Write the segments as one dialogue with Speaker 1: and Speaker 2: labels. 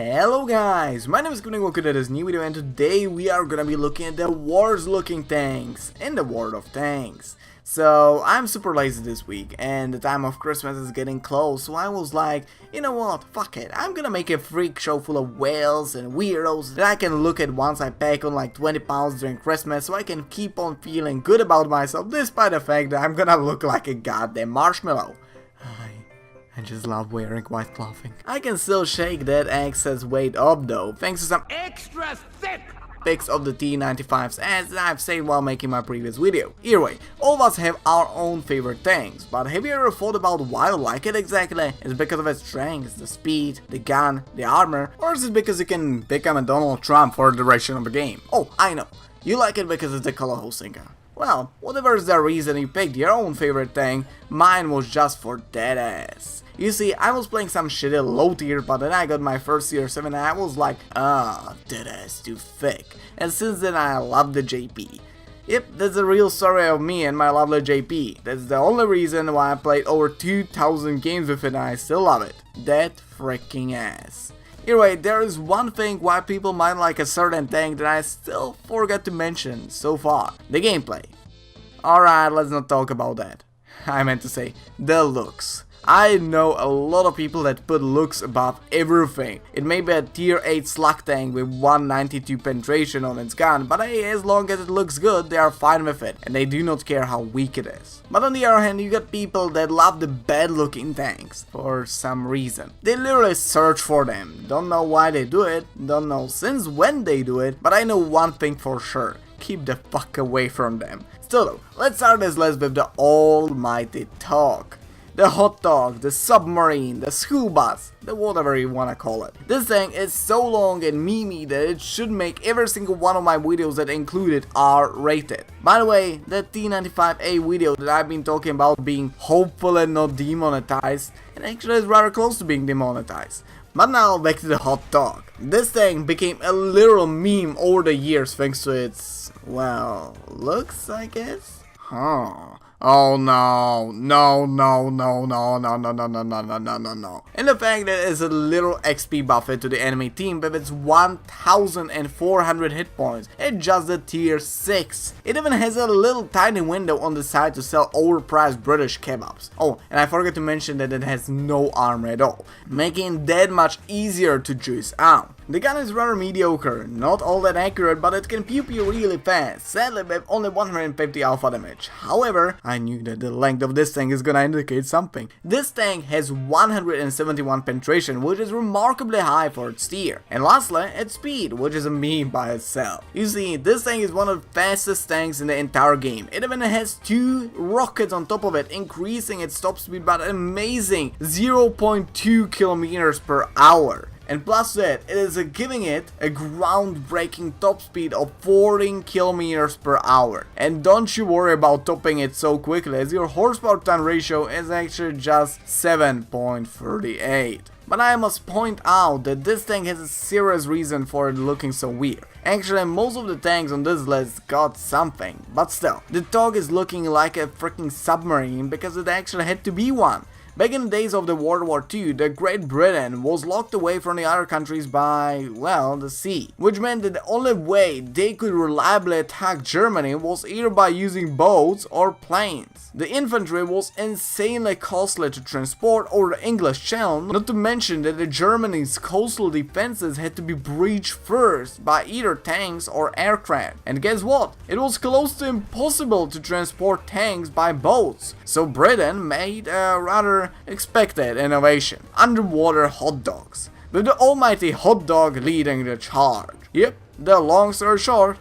Speaker 1: Hello guys, my name is Kuning. Welcome to this new video, and today we are gonna be looking at the worst looking tanks in the world of tanks. So I'm super lazy this week and the time of Christmas is getting close, so I was like, you know what, fuck it, I'm gonna make a freak show full of whales and weirdos that I can look at once I pack on like 20 pounds during Christmas, so I can keep on feeling good about myself despite the fact that I'm gonna look like a goddamn marshmallow. I just love wearing white clothing. I can still shake that excess weight up though, thanks to some extra thick pics of the T95s, as I've said while making my previous video. Either way, all of us have our own favorite tanks, but have you ever thought about why you like it exactly? Is it because of its strength, the speed, the gun, the armor, or is it because you can become a Donald Trump for the duration of the game? Oh, I know, you like it because it's the color hosting gun. Well, whatever is the reason you picked your own favorite tank, mine was just for that ass. You see, I was playing some shitty low tier, but then I got my first tier 7 and I was like, that ass too thick. And since then I love the JP. Yep, that's the real story of me and my lovely JP. That's the only reason why I played over 2000 games with it and I still love it. That freaking ass. Anyway, there is one thing why people might like a certain tank that I still forgot to mention so far. The gameplay. Alright, let's not talk about that. I meant to say, the looks. I know a lot of people that put looks above everything. It may be a tier 8 slug tank with 192 penetration on its gun, but hey, as long as it looks good, they are fine with it, and they do not care how weak it is. But on the other hand, you got people that love the bad looking tanks, for some reason. They literally search for them, don't know why they do it, don't know since when they do it, but I know one thing for sure, keep the fuck away from them. Still though, let's start this list with the almighty talk. The hot dog, the submarine, the school bus, the whatever you wanna call it. This thing is so long and memey that it should make every single one of my videos that include it R-rated. By the way, that T95A video that I've been talking about being hopefully not demonetized, and actually is rather close to being demonetized. But now back to the hot dog. This thing became a literal meme over the years thanks to its, well, looks I guess? Huh. Oh no, no. And the fact that it's a little XP buffet to the enemy team with its 1400 hit points at just the tier 6. It even has a little tiny window on the side to sell overpriced British kebabs. Oh, and I forgot to mention that it has no armor at all, making it that much easier to juice out. The gun is rather mediocre, not all that accurate, but it can pew pew really fast, sadly with only 150 alpha damage. However, I knew that the length of this thing is gonna indicate something. This tank has 171 penetration, which is remarkably high for its tier. And lastly, its speed, which is a meme by itself. You see, this thing is one of the fastest tanks in the entire game. It even has 2 rockets on top of it, increasing its top speed by an amazing 0.2 kilometers per hour. And plus that, it is giving it a groundbreaking top speed of 14 kilometers per hour. And don't you worry about topping it so quickly, as your horsepower ton ratio is actually just 7.38. But I must point out that this tank has a serious reason for it looking so weird. Actually, most of the tanks on this list got something, but still, the dog is looking like a freaking submarine because it actually had to be one. Back in the days of the World War II, the Great Britain was locked away from the other countries by, well, the sea. Which meant that the only way they could reliably attack Germany was either by using boats or planes. The infantry was insanely costly to transport over the English Channel, not to mention that the Germany's coastal defenses had to be breached first by either tanks or aircraft. And guess what? It was close to impossible to transport tanks by boats. So Britain made a rather expected innovation: underwater hot dogs, with the almighty hot dog leading the charge. Yep, the long story short,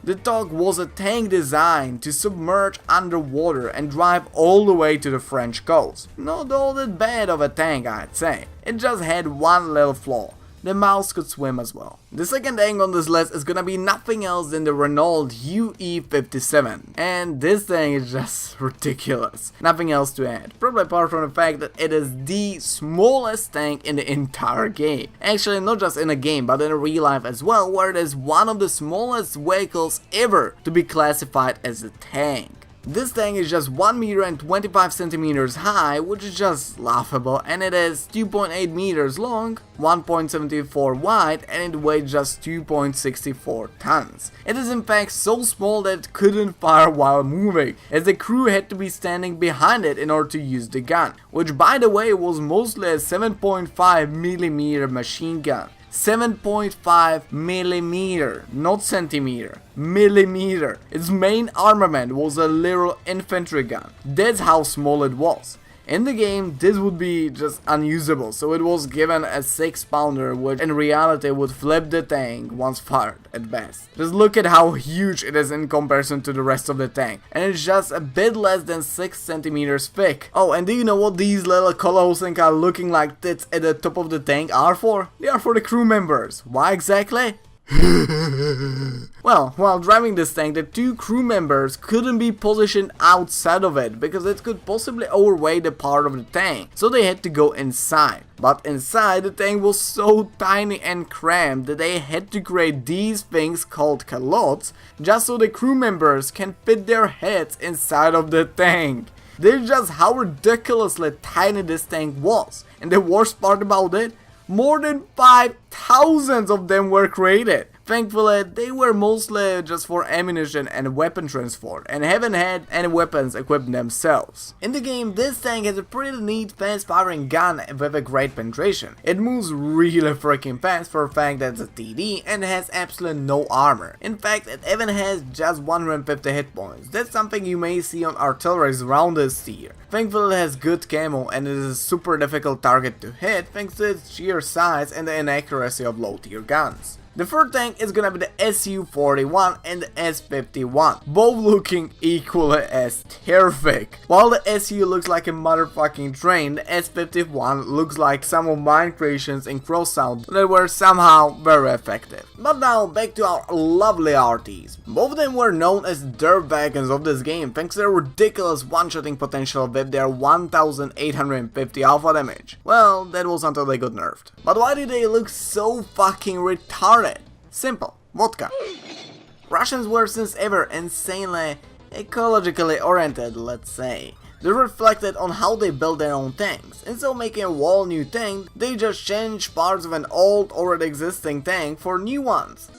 Speaker 1: the dog was a tank designed to submerge underwater and drive all the way to the French coast. Not all that bad of a tank, I'd say. It just had one little flaw: the mouse could swim as well. The second tank on this list is gonna be nothing else than the Renault UE57, and this thing is just ridiculous. Nothing else to add, probably apart from the fact that it is the smallest tank in the entire game. Actually, not just in the game, but in real life as well, where it is one of the smallest vehicles ever to be classified as a tank. This tank is just 1 meter and 25 centimeters high, which is just laughable, and it is 2.8 meters long, 1.74 wide, and it weighs just 2.64 tons. It is in fact so small that it couldn't fire while moving, as the crew had to be standing behind it in order to use the gun, which by the way was mostly a 7.5 millimeter machine gun. 7.5 millimeter, not centimeter, millimeter. Its main armament was a little infantry gun. That's how small it was. In the game, this would be just unusable, so it was given a 6-pounder, which in reality would flip the tank once fired at best. Just look at how huge it is in comparison to the rest of the tank, and it's just a bit less than 6 centimeters thick. Oh, and do you know what these little colors things are looking like tits at the top of the tank are for? They are for the crew members. Why exactly? Well, while driving this tank, the 2 crew members couldn't be positioned outside of it because it could possibly overweigh the part of the tank, so they had to go inside. But inside, the tank was so tiny and cramped that they had to create these things called calottes just so the crew members can fit their heads inside of the tank. That's just how ridiculously tiny this tank was, and the worst part about it, more than 5,000 of them were created. Thankfully, they were mostly just for ammunition and weapon transport, and haven't had any weapons equipped themselves. In the game, this tank has a pretty neat fast-firing gun with a great penetration. It moves really freaking fast for a fact that it's a TD and has absolutely no armor. In fact, it even has just 150 hit points. That's something you may see on artilleries around this tier. Thankfully, it has good camo and it is a super difficult target to hit thanks to its sheer size and the inaccuracy of low-tier guns. The third tank is gonna be the Su-41 and the S-51, both looking equally as terrific. While the Su looks like a motherfucking train, the S-51 looks like some of mine creations in Crossout that were somehow very effective. But now back to our lovely RTs. Both of them were known as dirt wagons of this game thanks to their ridiculous one-shotting potential with their 1850 alpha damage. Well, that was until they got nerfed. But why do they look so fucking retarded? Simple. Vodka. Russians were since ever insanely ecologically oriented, let's say. They reflected on how they built their own tanks. Instead of making a whole new tank, they just changed parts of an old already existing tank for new ones.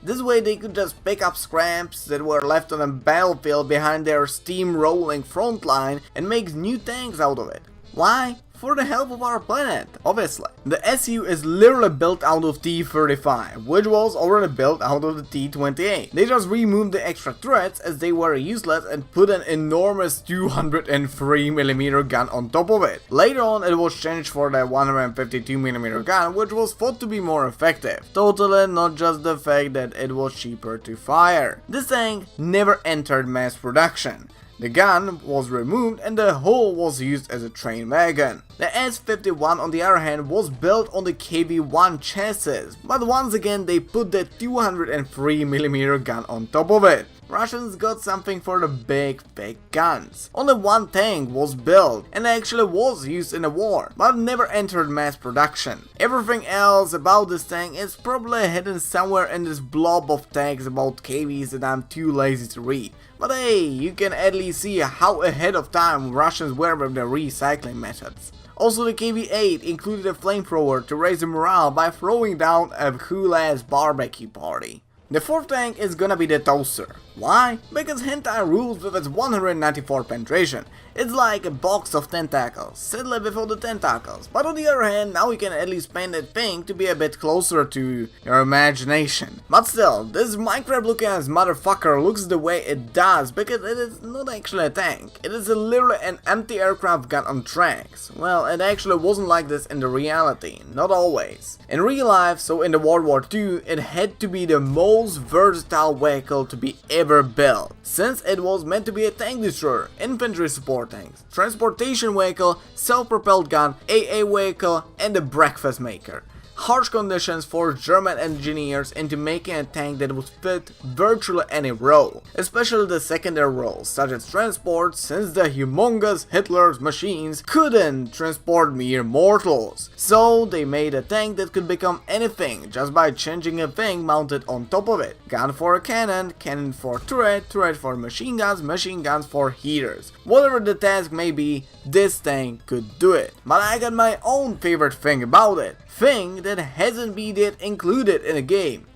Speaker 1: This way they could just pick up scraps that were left on a battlefield behind their steam-rolling front line and make new tanks out of it. Why? For the help of our planet, obviously. The Su is literally built out of T-35, which was already built out of the T-28. They just removed the extra turrets as they were useless and put an enormous 203mm gun on top of it. Later on it was changed for the 152mm gun, which was thought to be more effective. Totally not just the fact that it was cheaper to fire. This tank never entered mass production. The gun was removed and the hull was used as a train wagon. The S-51 on the other hand was built on the KV-1 chassis, but once again they put the 203mm gun on top of it. Russians got something for the big fake guns. Only one tank was built and actually was used in the war, but never entered mass production. Everything else about this tank is probably hidden somewhere in this blob of tags about KVs that I'm too lazy to read. But hey, you can at least see how ahead of time Russians were with their recycling methods. Also, the KV-8 included a flamethrower to raise the morale by throwing down a cool ass barbecue party. The fourth tank is gonna be the Toaster. Why? Because hentai rules with its 194 penetration. It's like a box of tentacles, sadly without the tentacles, but on the other hand, now you can at least paint that thing to be a bit closer to your imagination. But still, this Minecraft looking ass motherfucker looks the way it does because it is not actually a tank. It is literally an anti-aircraft gun on tracks. Well, it actually wasn't like this in the reality, not always. In real life, so in the World War II, it had to be the most versatile vehicle to be ever built, since it was meant to be a tank destroyer, infantry support tanks, transportation vehicle, self-propelled gun, AA vehicle, and a breakfast maker. harsh conditions forced German engineers into making a tank that would fit virtually any role, especially the secondary roles such as transport, since the humongous Hitler's machines couldn't transport mere mortals. So they made a tank that could become anything just by changing a thing mounted on top of it. Gun for a cannon, cannon for turret, turret for machine guns for heaters. Whatever the task may be, this tank could do it. But I got my own favorite thing about it. Thing that hasn't been yet included in a game.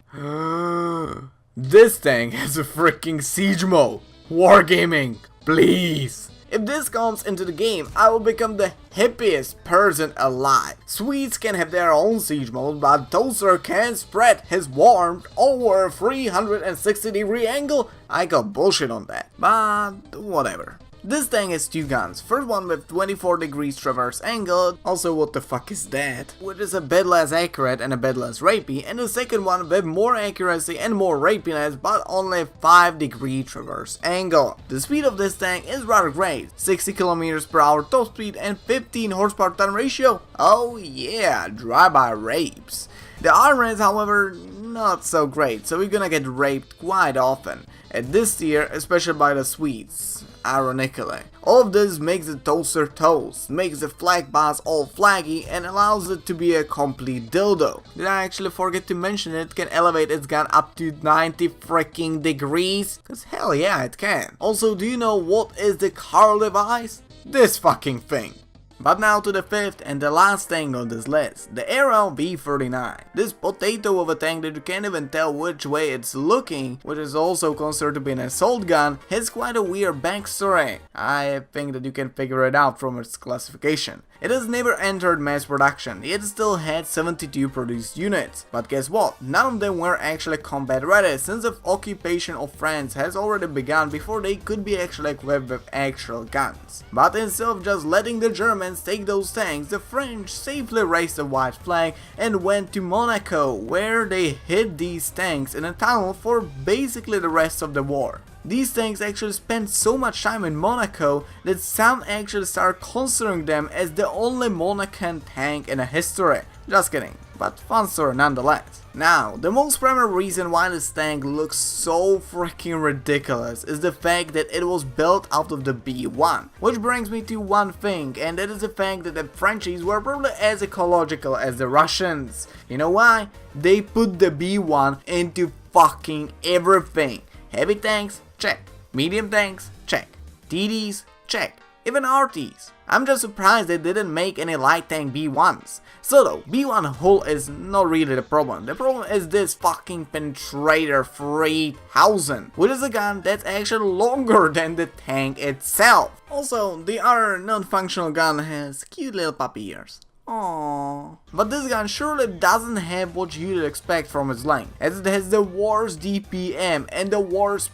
Speaker 1: This tank has a freaking siege mode. Wargaming, please. If this comes into the game, I will become the happiest person alive. Swedes can have their own siege mode, but Toaster can spread his warmth over a 360-degree angle. I got bullshit on that, but whatever. This tank has two guns, first one with 24 degrees traverse angle, also what the fuck is that, which is a bit less accurate and a bit less rapey, and the second one with more accuracy and more rapiness but only 5-degree traverse angle. The speed of this tank is rather great, 60 km per hour top speed and 15 horsepower ton ratio. Oh yeah, drive-by rapes. The armor is however not so great, so we're gonna get raped quite often at this tier, especially by the Swedes, ironically. All of this makes the Toaster toast, makes the flag boss all flaggy and allows it to be a complete dildo. Did I actually forget to mention it can elevate its gun up to 90 freaking degrees? Cause hell yeah it can. Also, do you know what is the car device? This fucking thing. But now to the fifth and the last tank on this list, the Aero B49. This potato of a tank that you can't even tell which way it's looking, which is also considered to be an assault gun, has quite a weird backstory. I think that you can figure it out from its classification. It has never entered mass production, yet still had 72 produced units. But guess what? None of them were actually combat ready, since the occupation of France has already begun before they could be actually equipped with actual guns. But instead of just letting the Germans take those tanks, the French safely raised the white flag and went to Monaco, where they hid these tanks in a tunnel for basically the rest of the war. These tanks actually spent so much time in Monaco that some actually start considering them as the only Monacan tank in history. Just kidding, but fun story nonetheless. Now, the most primary reason why this tank looks so freaking ridiculous is the fact that it was built out of the B1. Which brings me to one thing, and that is the fact that the Frenchies were probably as ecological as the Russians. You know why? They put the B1 into fucking everything. Heavy tanks? Check. Medium tanks? Check. TDs? Check. Even RTs. I'm just surprised they didn't make any light tank B1s. So though, B1 hull is not really the problem. The problem is this fucking Penetrator 3000, which is a gun that's actually longer than the tank itself. Also, the other non-functional gun has cute little puppy ears. Aww. But this gun surely doesn't have what you'd expect from its length, as it has the worst DPM and the worst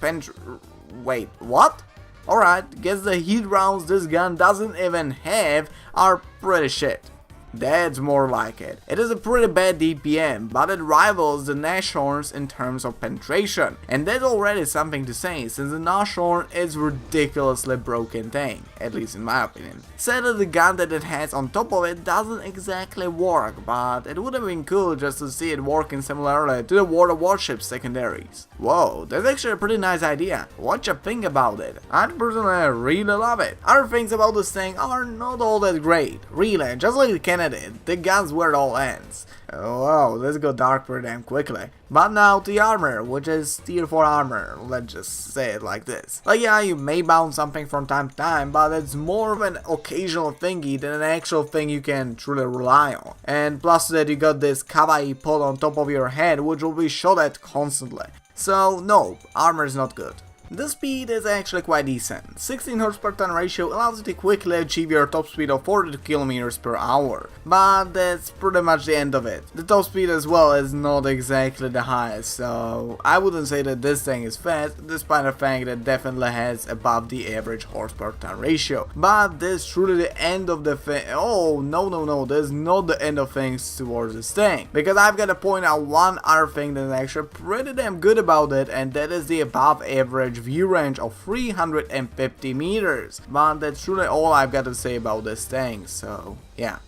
Speaker 1: wait, what? Alright, guess the heat rounds this gun doesn't even have are pretty shit. That's more like it. It is a pretty bad DPM, but it rivals the Nashorns in terms of penetration. And that's already something to say, since the Nashorn is ridiculously broken tank, at least in my opinion. Sadly, the gun that it has on top of it doesn't exactly work, but it would have been cool just to see it working similarly to the Water Warship secondaries. Whoa, that's actually a pretty nice idea. What you think about it? I personally really love it. Other things about this thing are not all that great. Really, just like the Canada did, the gun's where it all ends. Wow, let's go dark pretty damn quickly. But now to the armor, which is tier 4 armor, let's just say it like this. Like yeah, you may bounce something from time to time, but it's more of an occasional thingy than an actual thing you can truly rely on. And plus that you got this kawaii pod on top of your head, which will be shot at constantly. So no, armor is not good. The speed is actually quite decent. 16 horsepower ton ratio allows you to quickly achieve your top speed of 42 km per hour. But that's pretty much the end of it. The top speed as well is not exactly the highest, so I wouldn't say that this thing is fast, despite the fact that it definitely has above the average horsepower ton ratio. But this is truly the end of the thing. Oh no, this is not the end of things towards this thing. Because I've got to point out one other thing that is actually pretty damn good about it, and that is the above average view range of 350 meters. But that's truly all I've got to say about this thing, so yeah.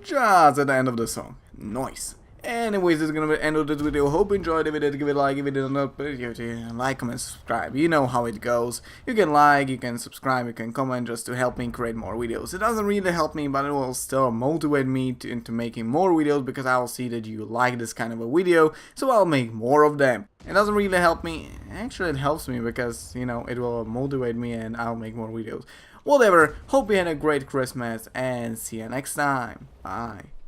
Speaker 1: just at the end of the song. Nice. Anyways, this is gonna be the end of this video. Hope you enjoyed the video. Give it a like if you didn't know, like, comment, subscribe. You know how it goes. You can like, you can subscribe, you can comment just to help me create more videos. It doesn't really help me, but it will still motivate me into making more videos, because I'll see that you like this kind of a video, so I'll make more of them. It doesn't really help me. Actually, it helps me because, you know, it will motivate me and I'll make more videos. Whatever. Hope you had a great Christmas and see you next time. Bye.